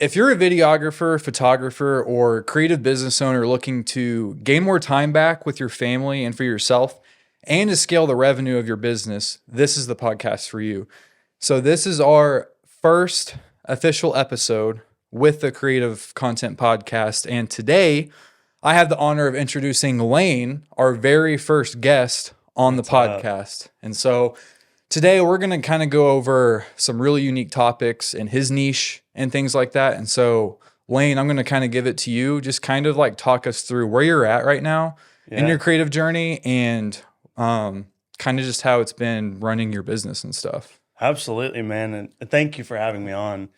If you're a videographer, photographer, or creative business owner looking to gain more time back with your family and for yourself and to scale the revenue of your business, this is the podcast for you. So this is our first official episode with the Creative Content Podcast. And today I have the honor of introducing Lane, our very first guest on the podcast. And so today we're going to kind of go over some really unique topics in his niche and things like that. And so Lane, I'm going to kind of give it to you. Just kind of like talk us through where you're at right now in your creative journey and kind of just how it's been running your business and stuff. Absolutely, man. And thank you for having me on.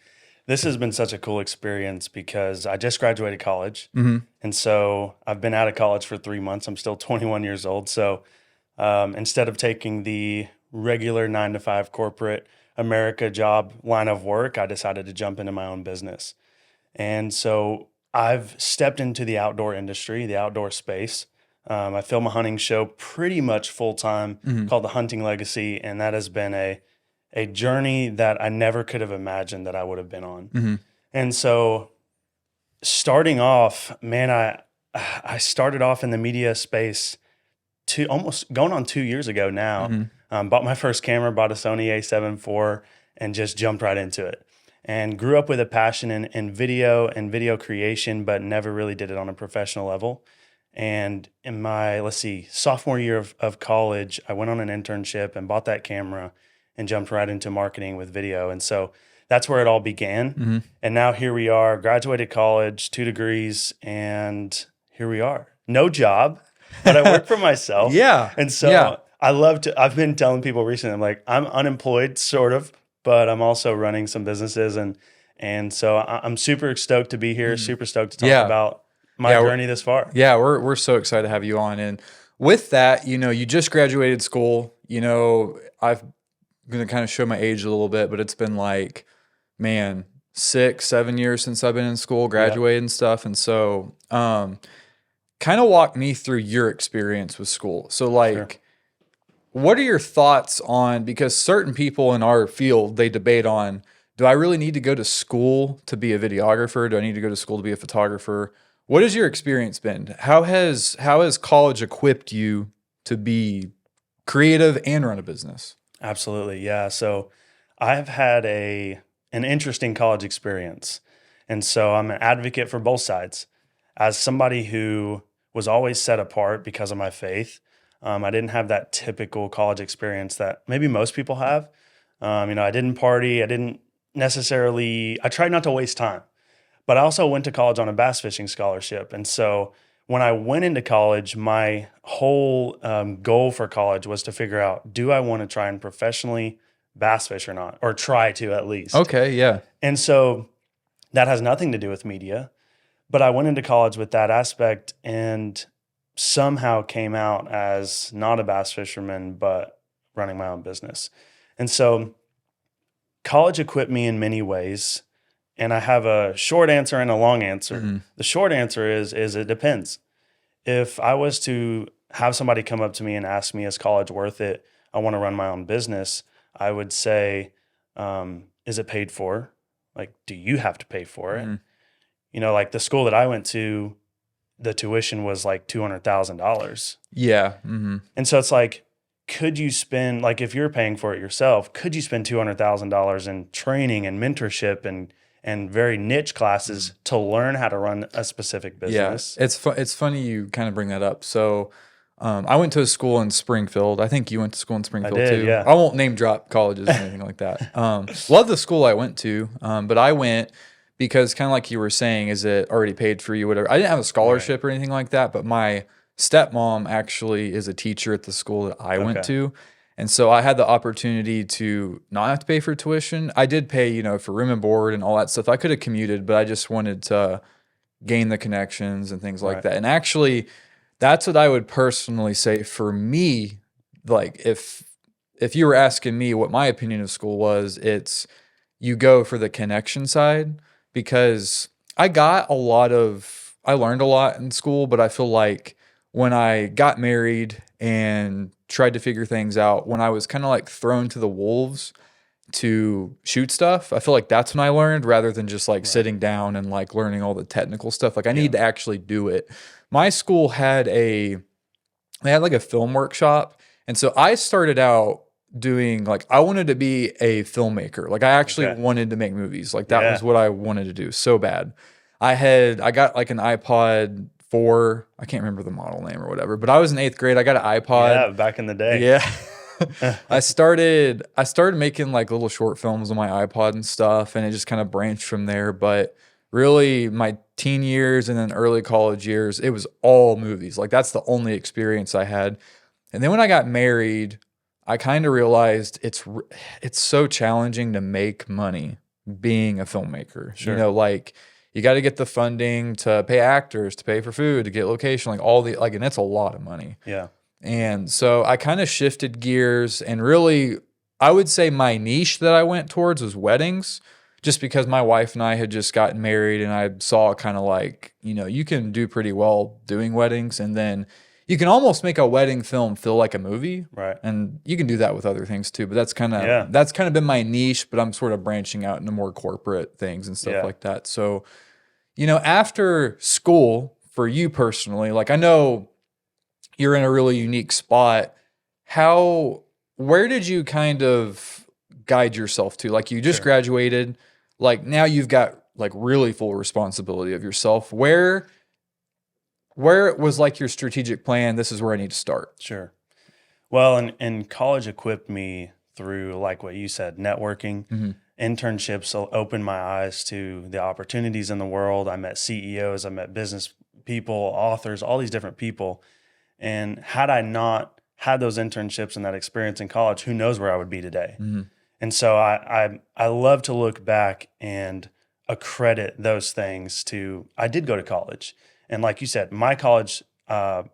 This has been such a cool experience because I just graduated college. And so I've been out of college for 3 months. I'm still 21 years old. So instead of taking the regular 9-to-5 corporate America job line of work, I decided to jump into my own business. And so I've stepped into the outdoor industry, the outdoor space. I film a hunting show pretty much full time called The Hunting Legacy. And that has been a journey that I never could have imagined that I would have been on. And so starting off, man, I started off in the media space almost going on 2 years ago now. Bought my first camera, bought a Sony A7 IV, and just jumped right into it. And grew up with a passion in video and video creation, but never really did it on a professional level. And in my, sophomore year of college, I went on an internship and bought that camera and jumped right into marketing with video. And so that's where it all began. And now here we are, graduated college, 2 degrees, and here we are. No job, but I work for myself. And so I've been telling people recently, I'm like, I'm unemployed sort of, but I'm also running some businesses. And so I'm super stoked to be here, super stoked to talk about my journey this far. Yeah, we're so excited to have you on. And with that, you just graduated school. I'm going to kind of show my age a little bit, but it's been 6-7 years since I've been in school, graduated and stuff. And so kind of walk me through your experience with school. So what are your thoughts on, because certain people in our field, they debate on, do I really need to go to school to be a videographer? Do I need to go to school to be a photographer? What has your experience been? How has college equipped you to be creative and run a business? Absolutely. Yeah. So I've had an interesting college experience. And so I'm an advocate for both sides. As somebody who was always set apart because of my faith, I didn't have that typical college experience that maybe most people have. I didn't party. I tried not to waste time, but I also went to college on a bass fishing scholarship. And so when I went into college, my whole goal for college was to figure out, do I want to try and professionally bass fish or not, or try to at least. Okay, yeah. And so that has nothing to do with media, but I went into college with that aspect and somehow came out as not a bass fisherman, but running my own business. And so college equipped me in many ways. And I have a short answer and a long answer. The short answer is it depends. If I was to have somebody come up to me and ask me, is college worth it? I want to run my own business. I would say, is it paid for? Do you have to pay for it? The school that I went to, the tuition was $200,000. Yeah. And so it's could you spend, if you're paying for it yourself, could you spend $200,000 in training and mentorship and very niche classes to learn how to run a specific business? Yeah, it's funny you kind of bring that up. So I went to a school in Springfield. I think you went to school in Springfield too. Yeah. I won't name drop colleges or anything like that. Love the school I went to, but I went because kind of like you were saying, is it already paid for you, whatever. I didn't have a scholarship or anything like that, but my stepmom actually is a teacher at the school that I went to. And so I had the opportunity to not have to pay for tuition. I did pay, for room and board and all that stuff. I could have commuted, but I just wanted to gain the connections and things like that. And actually, that's what I would personally say for me. If you were asking me what my opinion of school was, it's you go for the connection side, because I learned a lot in school, but I feel like when I got married and tried to figure things out, when I was kind of thrown to the wolves, to shoot stuff. I feel like that's when I learned rather than just like sitting down and like learning all the technical stuff. Like I need to actually do it. My school had they had like a film workshop. And so I started out doing like, I wanted to be a filmmaker. Like I actually wanted to make movies. Like that was what I wanted to do so bad. I got like an iPod 4. I can't remember the model name or whatever, but I was in 8th grade. I got an iPod. Yeah, back in the day. Yeah. I started making like little short films on my iPod and stuff, and it just kind of branched from there. But really my teen years and then early college years, it was all movies. Like that's the only experience I had. And then when I got married, I kind of realized it's so challenging to make money being a filmmaker. Sure. You know, like you got to get the funding to pay actors, to pay for food, to get location, like all the like, and it's a lot of money. Yeah. And so I kind of shifted gears, and really, I would say my niche that I went towards was weddings, just because my wife and I had just gotten married, and I saw kind of like, you know, you can do pretty well doing weddings, and then you can almost make a wedding film feel like a movie. Right. And you can do that with other things too, but that's kind of been my niche, but I'm sort of branching out into more corporate things and stuff like that. So, you know, after school, for you personally, like I know you're in a really unique spot. Where did you kind of guide yourself to? Like you just graduated, like now you've got like really full responsibility of yourself. Where it was like your strategic plan, this is where I need to start. Sure. Well, and college equipped me through, like what you said, networking. Internships opened my eyes to the opportunities in the world. I met CEOs, I met business people, authors, all these different people. And had I not had those internships and that experience in college, who knows where I would be today. And so I love to look back and accredit those things to, I did go to college. And like you said, my college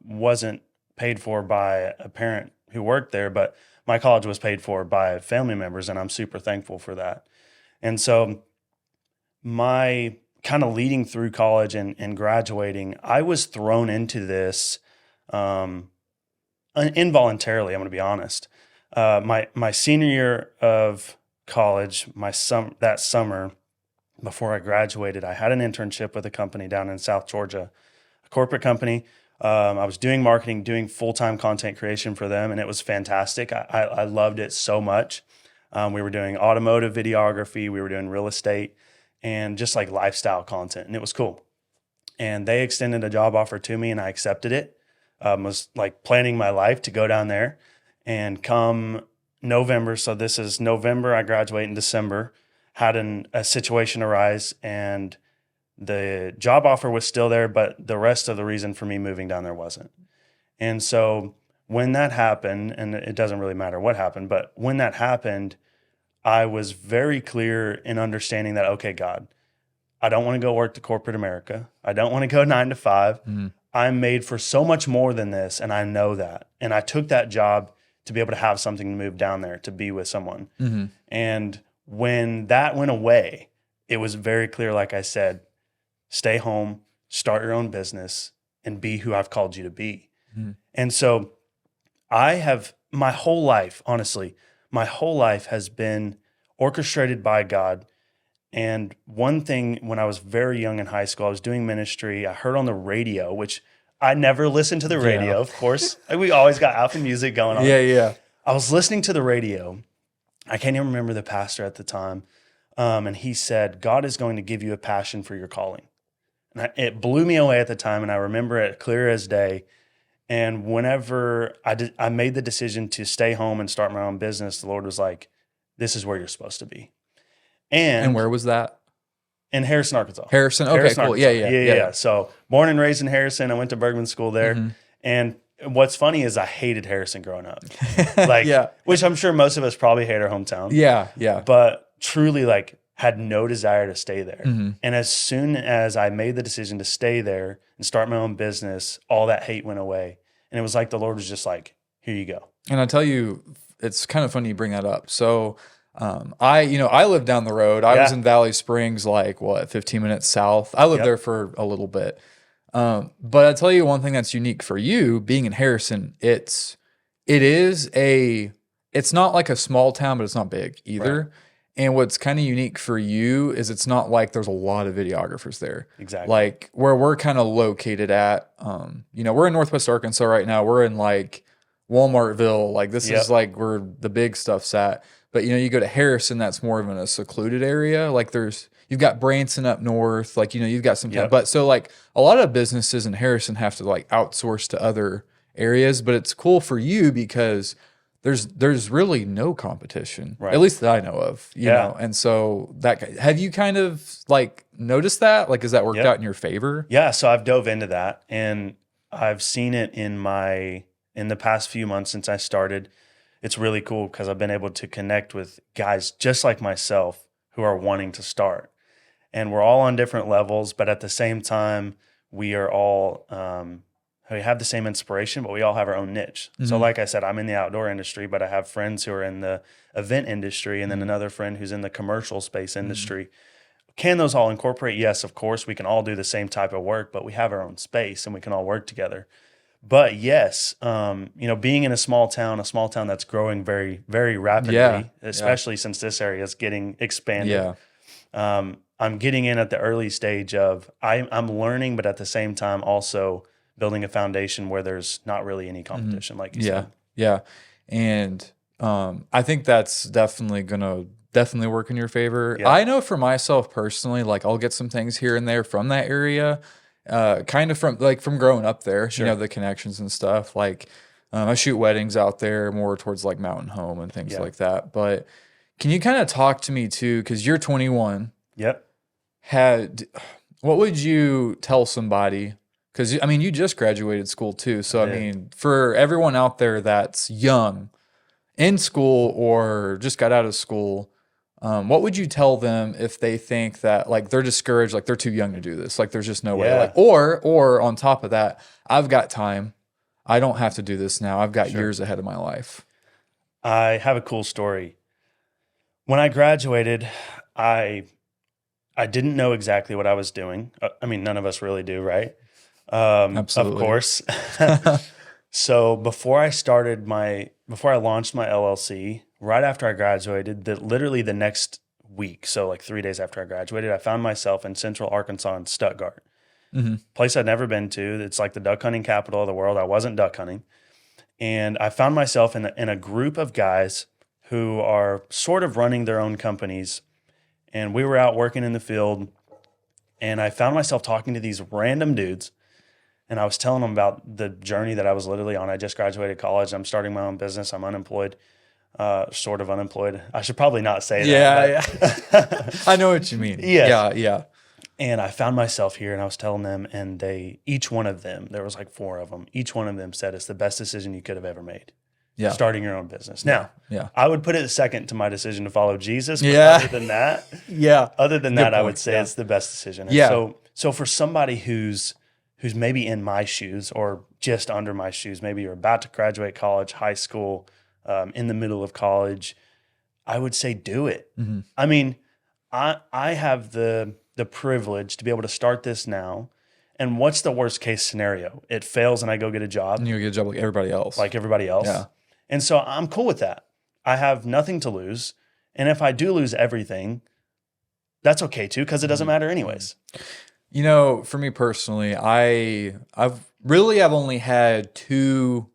wasn't paid for by a parent who worked there, but my college was paid for by family members, and I'm super thankful for that. And so my kind of leading through college and graduating, I was thrown into this involuntarily, I'm going to be honest. My senior year of college, that summer before I graduated, I had an internship with a company down in South Georgia, a corporate company. I was doing marketing, doing full-time content creation for them, and it was fantastic. I loved it so much. We were doing automotive videography, we were doing real estate, and just like lifestyle content, and it was cool. And they extended a job offer to me, and I accepted it. Was like planning my life to go down there, and come November. So this is November. I graduate in December. Had a situation arise, and the job offer was still there, but the rest of the reason for me moving down there wasn't. And so when that happened, and it doesn't really matter what happened, but when that happened, I was very clear in understanding that, okay, God, I don't want to go work to corporate America. I don't want to go 9 to 5. I'm made for so much more than this, and I know that. And I took that job to be able to have something to move down there, to be with someone. And when that went away, it was very clear, like I said, stay home, start your own business, and be who I've called you to be. And so I have, my whole life, honestly, my whole life has been orchestrated by God. And one thing, when I was very young in high school, I was doing ministry. I heard on the radio, which I never listened to the radio, of course. We always got Alpha music going on. Yeah. I was listening to the radio. I can't even remember the pastor at the time. And he said, God is going to give you a passion for your calling. And it blew me away at the time. And I remember it clear as day. And whenever I made the decision to stay home and start my own business, the Lord was like, this is where you're supposed to be. And where was that? In Harrison, Arkansas. Harrison. Okay, Harrison, cool. Arkansas. Yeah. So born and raised in Harrison. I went to Bergman School there. And what's funny is I hated Harrison growing up. Which I'm sure most of us probably hate our hometown. Yeah. But truly had no desire to stay there. And as soon as I made the decision to stay there and start my own business, all that hate went away. And it was like the Lord was just like, here you go. And I tell you, it's kind of funny you bring that up. So I lived down the road. I was in Valley Springs, 15 minutes south. I lived there for a little bit. But I tell you one thing that's unique for you being in Harrison, it's not like a small town, but it's not big either. Right. And what's kind of unique for you is it's not like there's a lot of videographers there. Exactly. Like where we're kind of located at, we're in Northwest Arkansas right now. We're in like Walmartville. Like this is like where the big stuff's at. But you go to Harrison, that's more of in a secluded area. Like you've got Branson up north. Like, you've got some, but so like a lot of businesses in Harrison have to like outsource to other areas. But it's cool for you because there's really no competition, at least that I know of, you know? And so have you kind of like noticed that? Like, has that worked out in your favor? Yeah. So I've dove into that and I've seen it in the past few months since I started. It's really cool because I've been able to connect with guys just like myself who are wanting to start. And we're all on different levels, but at the same time, we are all, we have the same inspiration, but we all have our own niche. Mm-hmm. So like I said, I'm in the outdoor industry, but I have friends who are in the event industry and then another friend who's in the commercial space industry. Mm-hmm. Can those all incorporate? Yes, of course. We can all do the same type of work, but we have our own space and we can all work together. But yes, being in a small town that's growing very, very rapidly, especially since this area is getting expanded. Yeah. I'm getting in at the early stage of I'm learning, but at the same time also building a foundation where there's not really any competition, like you said. Yeah. And I think that's definitely gonna work in your favor. Yeah. I know for myself personally, like I'll get some things here and there from that area, kind of from growing up there, sure. The connections and stuff. Like I shoot weddings out there more towards like Mountain Home and things like that. But can you kind of talk to me too, because you're 21. Yep. What would you tell somebody? Because, you just graduated school too. So, for everyone out there that's young, in school or just got out of school, what would you tell them if they think that, like, they're discouraged, like, they're too young to do this? Like, there's just no way. Like, or on top of that, I've got time. I don't have to do this now. I've got years ahead of my life. I have a cool story. When I graduated, I didn't know exactly what I was doing. None of us really do, right? Absolutely. Of course. So before I launched my LLC, right after I graduated, literally the next week, so like 3 days after I graduated, I found myself in Central Arkansas in Stuttgart, place I'd never been to. It's like the duck hunting capital of the world. I wasn't duck hunting. And I found myself in a group of guys who are sort of running their own companies. And we were out working in the field, and I found myself talking to these random dudes. And I was telling them about the journey that I was literally on. I just graduated college. I'm starting my own business. I'm unemployed, sort of unemployed. I should probably not say that. Yeah. I know what you mean. Yeah. And I found myself here, and I was telling them, and each one of them, there was like 4 of them, each one of them said it's the best decision you could have ever made. Yeah. Starting your own business. Now, I would put it second to my decision to follow Jesus. But other than that, I would say it's the best decision. And so for somebody who's maybe in my shoes or just under my shoes, maybe you're about to graduate college, high school, in the middle of college, I would say do it. Mm-hmm. I have the privilege to be able to start this now. And what's the worst case scenario? It fails and I go get a job. And you get a job like everybody else. Yeah. And so I'm cool with that. I have nothing to lose. And if I do lose everything, that's okay too, because it doesn't matter anyways. For me personally, I've only had 2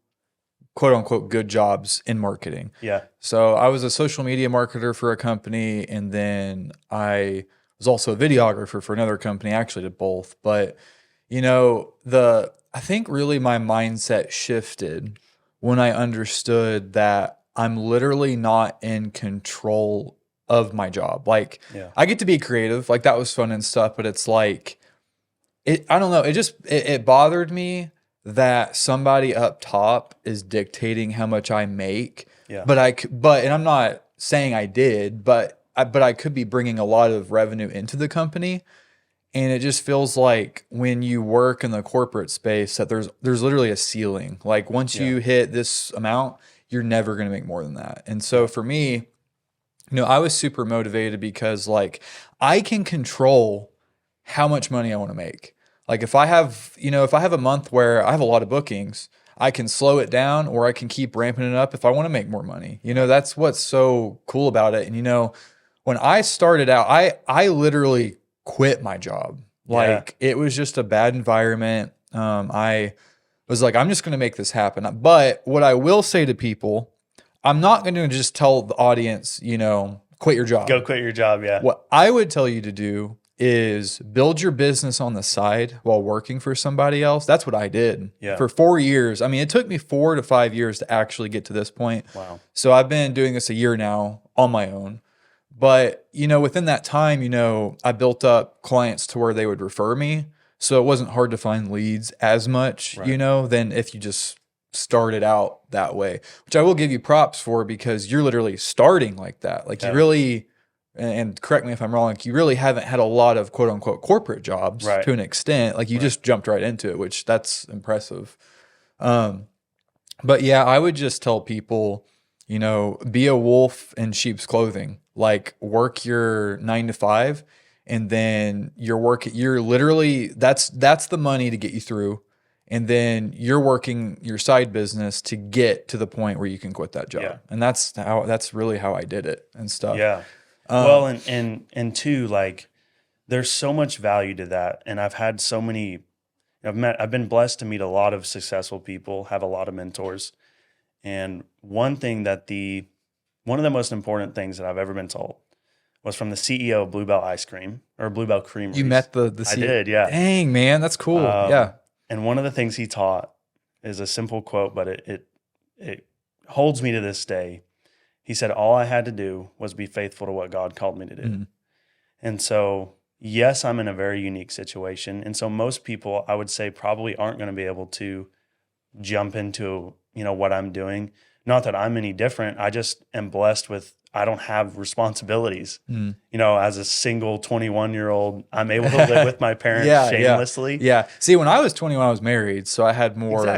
quote unquote good jobs in marketing. Yeah. So I was a social media marketer for a company, and then I was also a videographer for another company. I actually did both. But I think really my mindset shifted when I understood that I'm literally not in control of my job. Like, I get to be creative. Like, that was fun and stuff, but it's like, I don't know. It bothered me that somebody up top is dictating how much I make. Yeah. And I'm not saying I did, but I could be bringing a lot of revenue into the company. And it just feels like when you work in the corporate space that there's literally a ceiling. Like once you hit this amount, you're never going to make more than that. And so for me, I was super motivated because like I can control how much money I want to make. Like if I have a month where I have a lot of bookings, I can slow it down or I can keep ramping it up if I want to make more money. That's what's so cool about it. And when I started out, I literally quit my job. Like it was just a bad environment. I was like, I'm just going to make this happen. But what I will say to people, I'm not going to just tell the audience, you know, quit your job. Go quit your job. Yeah. What I would tell you to do is build your business on the side while working for somebody else. That's what I did for 4 years. I mean, it took me 4 to 5 years to actually get to this point. Wow. So I've been doing this a year now on my own. But, you know, within that time, you know, I built up clients to where they would refer me. So it wasn't hard to find leads as much, you know, than if you just started out that way, which I will give you props for because you're literally starting like that. Like you really, and correct me if I'm wrong, like you really haven't had a lot of quote unquote corporate jobs to an extent. Like you just jumped right into it, which that's impressive. But yeah, I would just tell people, you know, be a wolf in sheep's clothing. Like work your 9 to 5 and then you're literally, that's the money to get you through. And then you're working your side business to get to the point where you can quit that job. And that's really how I did it and stuff. Yeah. Well, and two, like there's so much value to that. And I've had so many, I've been blessed to meet a lot of successful people, have a lot of mentors. And one of the most important things that I've ever been told was from the CEO of Bluebell Ice Cream or Bluebell Creamery. You met the CEO? I did, yeah. Dang, man, that's cool. Yeah. And one of the things he taught is a simple quote, but it holds me to this day. He said, all I had to do was be faithful to what God called me to do. And so, yes, I'm in a very unique situation. And so most people, I would say, probably aren't going to be able to jump into, you know, what I'm doing. Not that I'm any different. I just am blessed with, I don't have responsibilities. You know, as a single 21-year-old, I'm able to live with my parents shamelessly. Yeah. See, when I was 21, I was married, so I had more,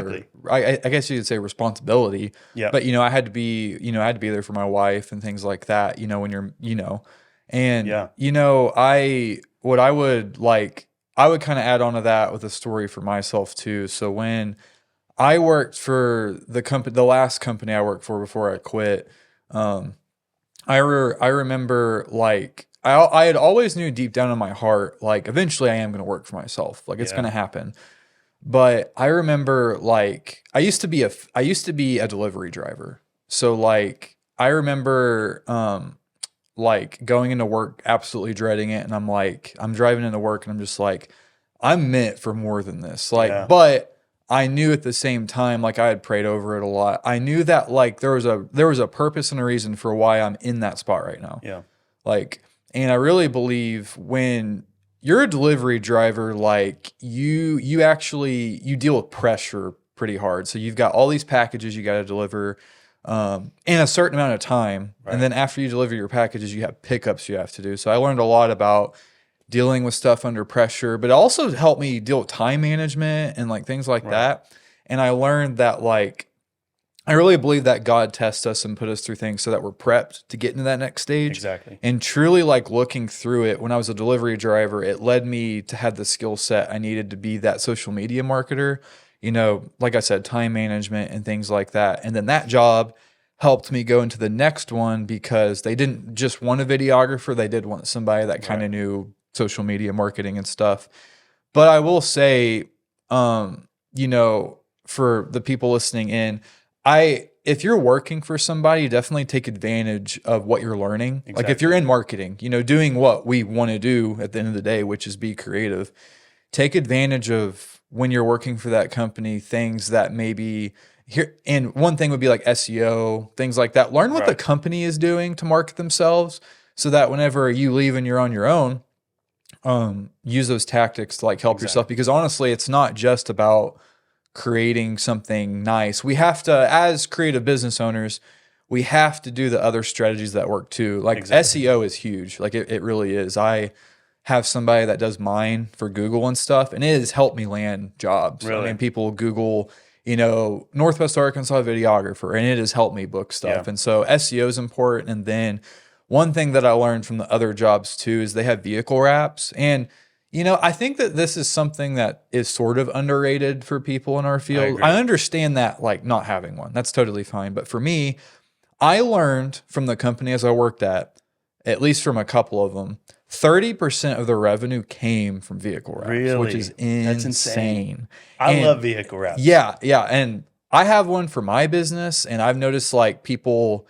I guess you could say responsibility. But, you know, I had to be there for my wife and things like that, you know, when you're, you know, and, you know, I would kind of add on to that with a story for myself too. So when I worked for the last company I worked for before I quit, I remember like I had always knew deep down in my heart, like eventually I am going to work for myself. Like it's going to happen. But I remember like I used to be a delivery driver. So like I remember like going into work absolutely dreading it, and I'm driving into work and I'm just like I'm meant for more than this. Like but I knew at the same time, like I had prayed over it a lot. I knew that like there was a purpose and a reason for why I'm in that spot right now. Like, and I really believe when you're a delivery driver, like you deal with pressure pretty hard. So you've got all these packages you got to deliver in a certain amount of time. And then after you deliver your packages, you have pickups you have to do. So I learned a lot about dealing with stuff under pressure, but it also helped me deal with time management and like things like that. And I learned that like, I really believe that God tests us and put us through things so that we're prepped to get into that next stage. Exactly. And truly like looking through it, when I was a delivery driver, it led me to have the skill set I needed to be that social media marketer, you know, like I said, time management and things like that. And then that job helped me go into the next one because they didn't just want a videographer. They did want somebody that kind of knew social media marketing and stuff. But I will say, you know, for the people listening in, if you're working for somebody, definitely take advantage of what you're learning. Like if you're in marketing, you know, doing what we want to do at the end of the day, which is be creative, take advantage of when you're working for that company, things that maybe here. And one thing would be like SEO, things like that. Learn what the company is doing to market themselves so that whenever you leave and you're on your own, use those tactics to like help yourself. Because honestly, it's not just about creating something nice. We have to, as creative business owners, we have to do the other strategies that work too. Like SEO is huge. Like it really is. I have somebody that does mine for Google and stuff, and it has helped me land jobs. I mean, people Google, you know, Northwest Arkansas videographer, and it has helped me book stuff. And so SEO is important. And then one thing that I learned from the other jobs too is they have vehicle wraps. And, you know, I think that this is something that is sort of underrated for people in our field. I understand that, like, not having one. That's totally fine. But for me, I learned from the company as I worked at, at least from a couple of them, 30% of the revenue came from vehicle wraps, which Really? is That's insane. insane. I And love vehicle wraps. yeah, yeah. And I have one for my business, and I've noticed like people,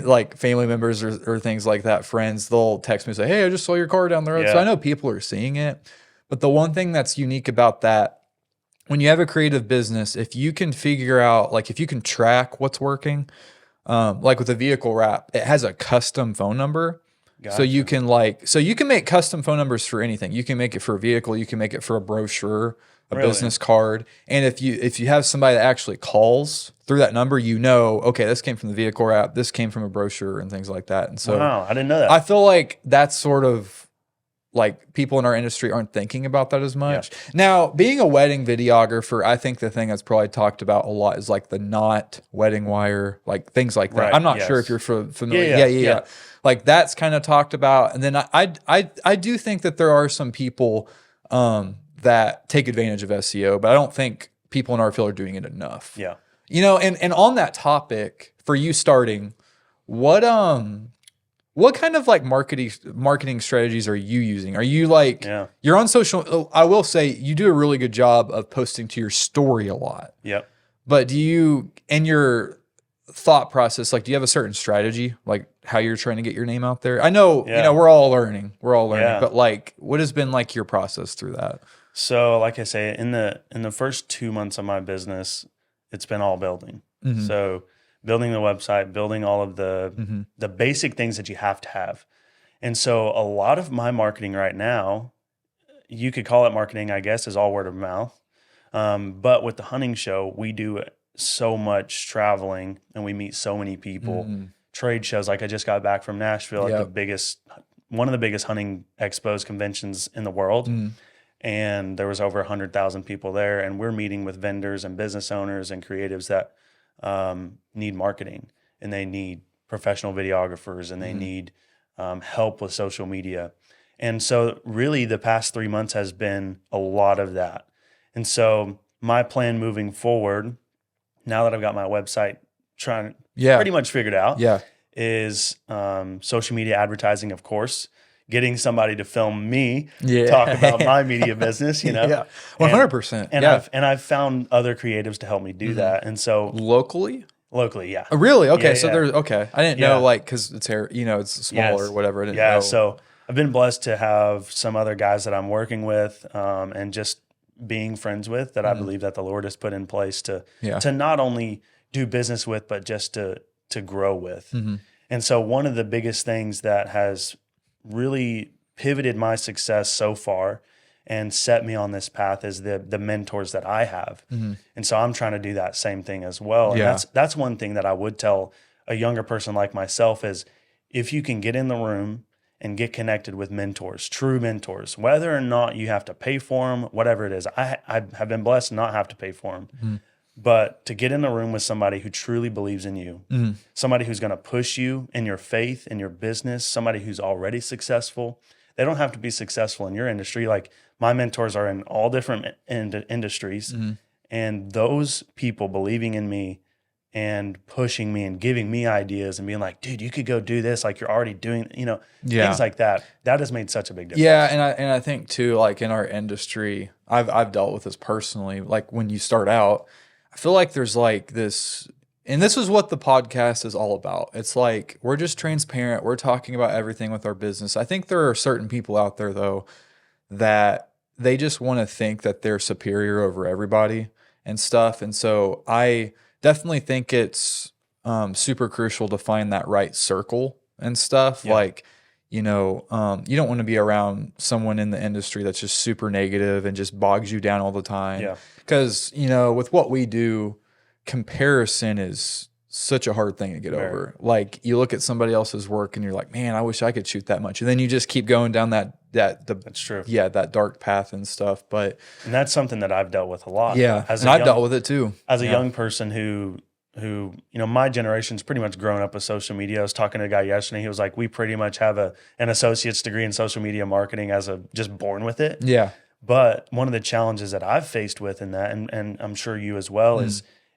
like family members or things like that, friends, they'll text me and say, hey, I just saw your car down the road. So Yeah. I know people are seeing it. But the one thing that's unique about that, when you have a creative business, if you can figure out, like if you can track what's working, like with a vehicle wrap, it has a custom phone number. So you Gotcha. can make custom phone numbers for anything. You can make it for a vehicle, you can make it for a brochure, a Really? business card. And if you have somebody that actually calls through that number, okay, this came from the vehicle wrap, this came from a brochure and things like that. And so Wow, I didn't know that. I feel like that's sort of like people in our industry aren't thinking about that as much. Yeah. Now, being a wedding videographer, I think the thing that's probably talked about a lot is like the knot, wedding wire, like things like that. Right, I'm not sure yes. if you're familiar. Yeah. Yeah. Like that's kind of talked about. And then I do think that there are some people that take advantage of SEO, but I don't think people in our field are doing it enough. Yeah. You know, and on that topic, for you starting, what kind of like marketing strategies are you using? Are you like, you're on social, I will say you do a really good job of posting to your story a lot. Yep. But do you, in your thought process, like do you have a certain strategy, like how you're trying to get your name out there? I know, you know, we're all learning, Yeah. but like, what has been like your process through that? So like I say, in the first 2 months of my business, it's been all building. Mhm. So building the website, building all of Mhm. the basic things that you have to have. And so a lot of my marketing right now, you could call it marketing, I guess, is all word of mouth. But with the hunting show, we do so much traveling and we meet so many people. Mhm. Trade shows, like I just got back from Nashville at Yep. one of the biggest hunting expos conventions in the world. Mhm. And there was over 100,000 people there. And we're meeting with vendors and business owners and creatives that need marketing, and they need professional videographers, and they need help with social media. And so really the past 3 months has been a lot of that. And so my plan moving forward, now that I've got my website pretty much figured out, is social media advertising, of course, getting somebody to film me talk about my media business, you know? Yeah, 100%. And I've found other creatives to help me do that. And so locally, yeah. oh, really? Okay. Yeah, So yeah. there's, okay. I didn't know, like, cause it's it's smaller Yes. or whatever. I didn't Yeah. know. So I've been blessed to have some other guys that I'm working with, and just being friends with that I believe that the Lord has put in place to not only do business with, but just to grow with. And so one of the biggest things that has really pivoted my success so far and set me on this path is the mentors that I have. And so I'm trying to do that same thing as well. And that's one thing that I would tell a younger person like myself is if you can get in the room and get connected with mentors, true mentors, whether or not you have to pay for them, whatever it is. I have been blessed to not have to pay for them. But to get in the room with somebody who truly believes in you, somebody who's going to push you in your faith, in your business, somebody who's already successful. They don't have to be successful in your industry. Like my mentors are in all different industries, and those people believing in me and pushing me and giving me ideas and being like, dude, you could go do this. Like you're already doing, things like that. That has made such a big difference. Yeah. And I think too, like in our industry, I've dealt with this personally. Like when you start out, I feel like there's like this, and this is what the podcast is all about. It's like, we're just transparent. We're talking about everything with our business. I think there are certain people out there though, that they just want to think that they're superior over everybody and stuff. And so I definitely think it's super crucial to find that right circle and stuff. Like, you don't want to be around someone in the industry that's just super negative and just bogs you down all the time. Because, with what we do, comparison is such a hard thing to get over. Like you look at somebody else's work and you're like, man, I wish I could shoot that much. And then you just keep going down that's true. Yeah, that dark path and stuff. And that's something that I've dealt with a lot. Yeah. I've dealt with it too. As a young person who my generation's pretty much grown up with social media. I was talking to a guy yesterday. He was like, we pretty much have an associate's degree in social media marketing just born with it. Yeah. But one of the challenges that I've faced with in that, and I'm sure you as well,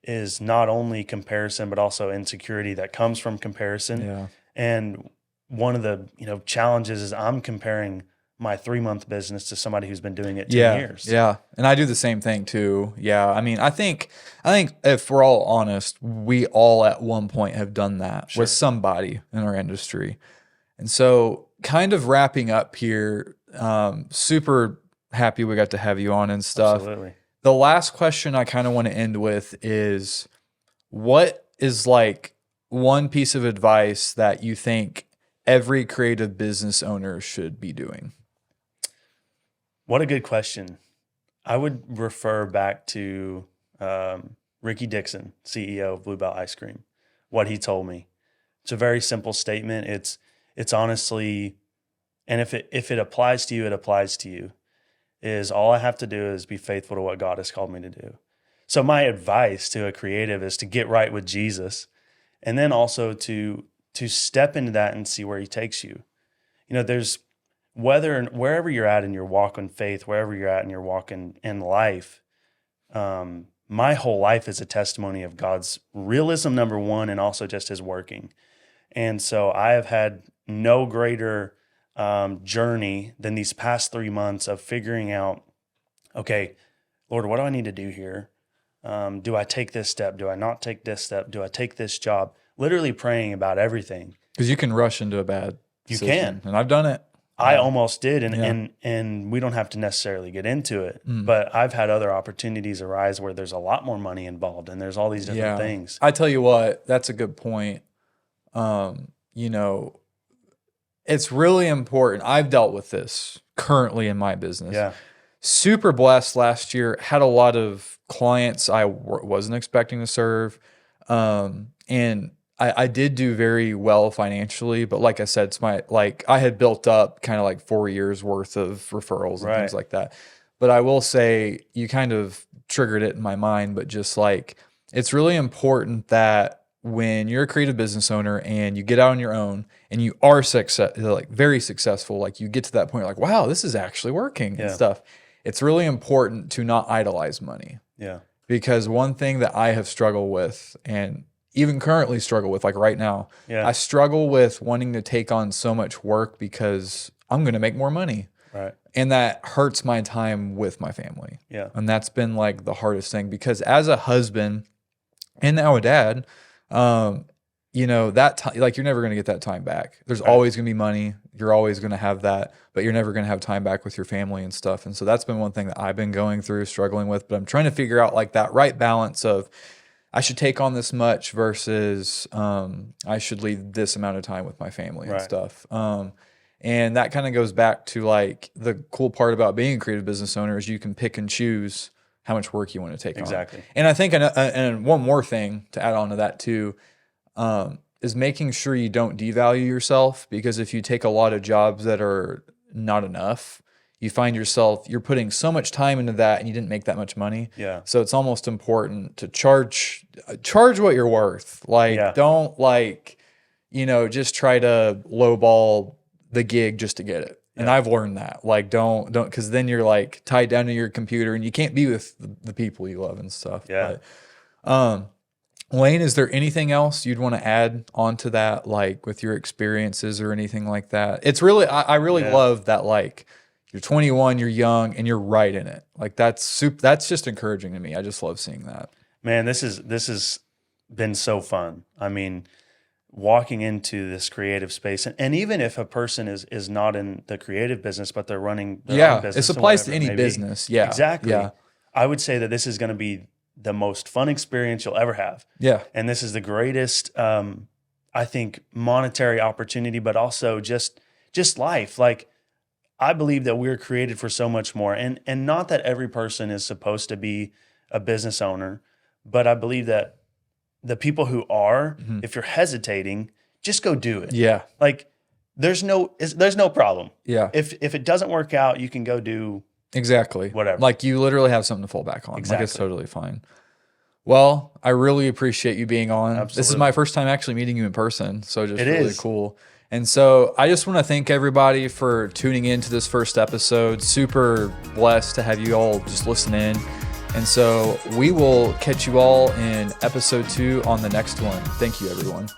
is not only comparison, but also insecurity that comes from comparison. Yeah. And one of the, challenges is I'm comparing my 3-month business to somebody who's been doing it 10 Yeah. years. Yeah. And I do the same thing too. Yeah. I mean, I think if we're all honest, we all at one point have done that Sure. with somebody in our industry. And so kind of wrapping up here, super happy we got to have you on and stuff. Absolutely. The last question I kind of want to end with is, what is like one piece of advice that you think every creative business owner should be doing? What a good question. I would refer back to Ricky Dixon, CEO of Blue Bell Ice Cream, what he told me. It's a very simple statement. It's honestly, and if it applies to you, it applies to you, is all I have to do is be faithful to what God has called me to do. So my advice to a creative is to get right with Jesus, and then also to step into that and see where he takes you. There's wherever you're at in your walk in faith, wherever you're at in your walk in life, my whole life is a testimony of God's realism, number one, and also just his working. And so I have had no greater journey than these past 3 months of figuring out, okay, Lord, what do I need to do here? Do I take this step? Do I not take this step? Do I take this job? Literally praying about everything. Because you can rush into a bad decision. You can. And I've done it. I almost did, and we don't have to necessarily get into it, but I've had other opportunities arise where there's a lot more money involved, and there's all these different things. I tell you what, that's a good point. It's really important. I've dealt with this currently in my business. Yeah. Super blessed last year. Had a lot of clients I wasn't expecting to serve, and I did do very well financially, but like I said, I had built up kind of like 4 years worth of referrals and things like that. But I will say, you kind of triggered it in my mind, but just like, it's really important that when you're a creative business owner and you get out on your own and you are very successful, like you get to that point, like, wow, this is actually working and stuff. It's really important to not idolize money. Yeah. Because one thing that I have struggled with, and even currently struggle with, like right now, I struggle with wanting to take on so much work because I'm going to make more money. Right. And that hurts my time with my family. Yeah. And that's been like the hardest thing, because as a husband and now a dad, that time, like, you're never going to get that time back. There's always going to be money. You're always going to have that, but you're never going to have time back with your family and stuff. And so that's been one thing that I've been going through, struggling with, but I'm trying to figure out like that right balance of, I should take on this much versus I should leave this amount of time with my family and stuff. And that kind of goes back to like the cool part about being a creative business owner is you can pick and choose how much work you want to take on. Exactly. And I think, and one more thing to add on to that too, is making sure you don't devalue yourself, because if you take a lot of jobs that are not enough, you find yourself, you're putting so much time into that and you didn't make that much money. Yeah. So it's almost important to charge what you're worth. Like, don't just try to lowball the gig just to get it. Yeah. And I've learned that, like, don't, cause then you're like tied down to your computer and you can't be with the people you love and stuff. Yeah. But, Lane, is there anything else you'd want to add onto that, like with your experiences or anything like that? It's really, I really love that, like, you're 21, you're young, and you're right in it. Like, that's just encouraging to me. I just love seeing that. Man, this has been so fun. I mean, walking into this creative space, and even if a person is not in the creative business, but they're running their own business, it applies to any business. Yeah, exactly. Yeah. I would say that this is going to be the most fun experience you'll ever have. Yeah, and this is the greatest, I think, monetary opportunity, but also just life. Like, I believe that we're created for so much more, and not that every person is supposed to be a business owner, but I believe that the people who are, if you're hesitating, just go do it. Yeah. Like, there's no problem. Yeah. If it doesn't work out, you can go do exactly whatever. Like, you literally have something to fall back on. Exactly. Like, it's totally fine. Well, I really appreciate you being on. Absolutely. This is my first time actually meeting you in person, so just really cool. And so I just want to thank everybody for tuning in to this first episode. Super blessed to have you all just listen in. And so we will catch you all in episode 2 on the next one. Thank you, everyone.